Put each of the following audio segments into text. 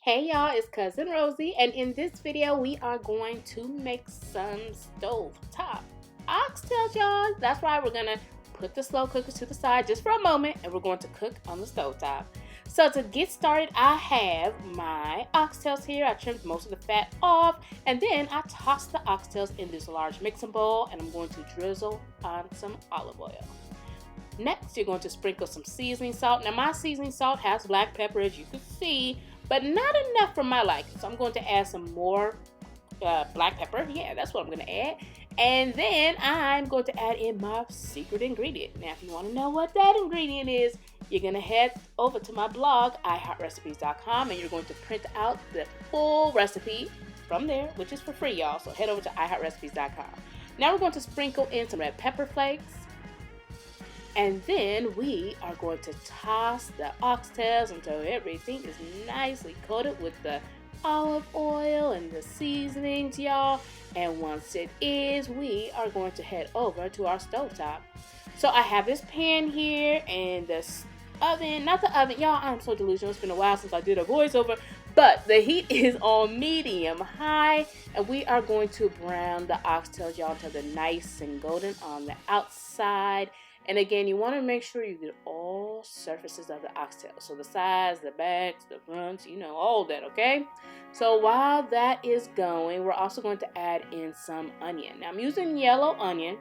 Hey y'all, it's Cousin Rosie, and in this video we are going to make some stove top oxtails, y'all. That's why we're gonna put the slow cooker to the side just for a moment, and we're going to cook on the stove top. So to get started, I have my oxtails here. I trimmed most of the fat off, and then I tossed the oxtails in this large mixing bowl, and I'm going to drizzle on some olive oil. Next, you're going to sprinkle some seasoning salt. Now my seasoning salt has black pepper, as you can see, but not enough for my liking. So I'm going to add some more black pepper. Yeah, that's what I'm going to add. And then I'm going to add in my secret ingredient. Now, if you want to know what that ingredient is, you're going to head over to my blog, iHeartRecipes.com, and you're going to print out the full recipe from there, which is for free, y'all. So head over to iHeartRecipes.com. Now we're going to sprinkle in some red pepper flakes. And then we are going to toss the oxtails until everything is nicely coated with the olive oil and the seasonings, y'all. And once it is, we are going to head over to our stovetop. So I have this pan here and this oven, not the oven, y'all, I'm so delusional. It's been a while since I did a voiceover, but the heat is on medium high, and we are going to brown the oxtails, y'all, until they're nice and golden on the outside. And again, you want to make sure you get all surfaces of the oxtail. So the sides, the backs, the fronts, you know, all that, okay? So while that is going, we're also going to add in some onion. Now I'm using yellow onion.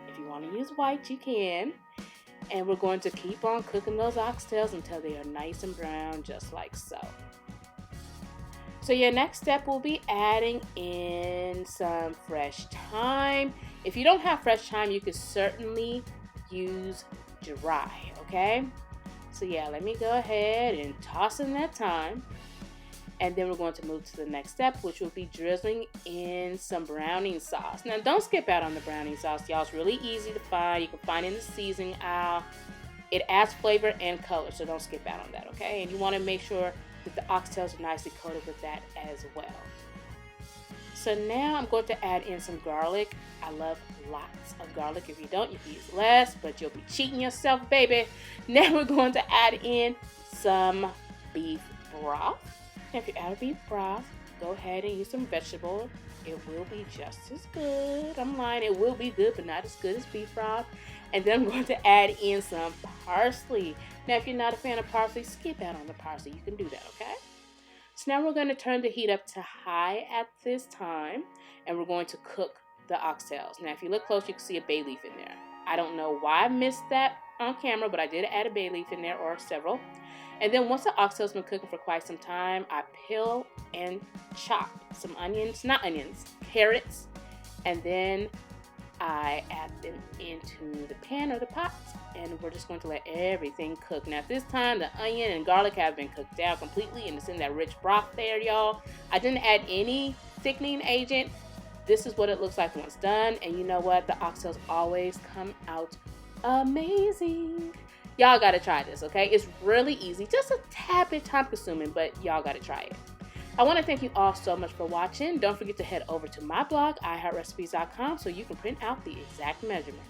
If you want to use white, you can. And we're going to keep on cooking those oxtails until they are nice and brown, just like so. So your next step will be adding in some fresh thyme. If you don't have fresh thyme, you could certainly use dry, okay? So yeah, let me go ahead and toss in that thyme, and then we're going to move to the next step, which will be drizzling in some browning sauce. Now don't skip out on the browning sauce, y'all. It's really easy to find. You can find it in the seasoning aisle. It adds flavor and color, so don't skip out on that, okay? And you want to make sure that the oxtails are nicely coated with that as well. So now I'm going to add in some garlic. I love lots of garlic. If you don't, you can use less, but you'll be cheating yourself, baby. Now we're going to add in some beef broth. Now if you add a beef broth, go ahead and use some vegetable. It will be just as good. I'm lying, it will be good, but not as good as beef broth. And then I'm going to add in some parsley. Now if you're not a fan of parsley, skip out on the parsley. You can do that, okay? So now we're going to turn the heat up to high at this time, and we're going to cook the oxtails. Now, if you look close, you can see a bay leaf in there. I don't know why I missed that on camera, but I did add a bay leaf in there, or several. And then once the oxtail's been cooking for quite some time, I peel and chop some onions, not onions, carrots, and then I add them into the pan or the pot, and we're just going to let everything cook. Now at this time, the onion and garlic have been cooked down completely, and it's in that rich broth there, y'all. I didn't add any thickening agent. This is what it looks like when it's done, and you know what? The oxtails always come out amazing. Y'all gotta try this, okay? It's really easy, just a tad bit time consuming, but y'all gotta try it. I want to thank you all so much for watching. Don't forget to head over to my blog, iHeartRecipes.com, so you can print out the exact measurement.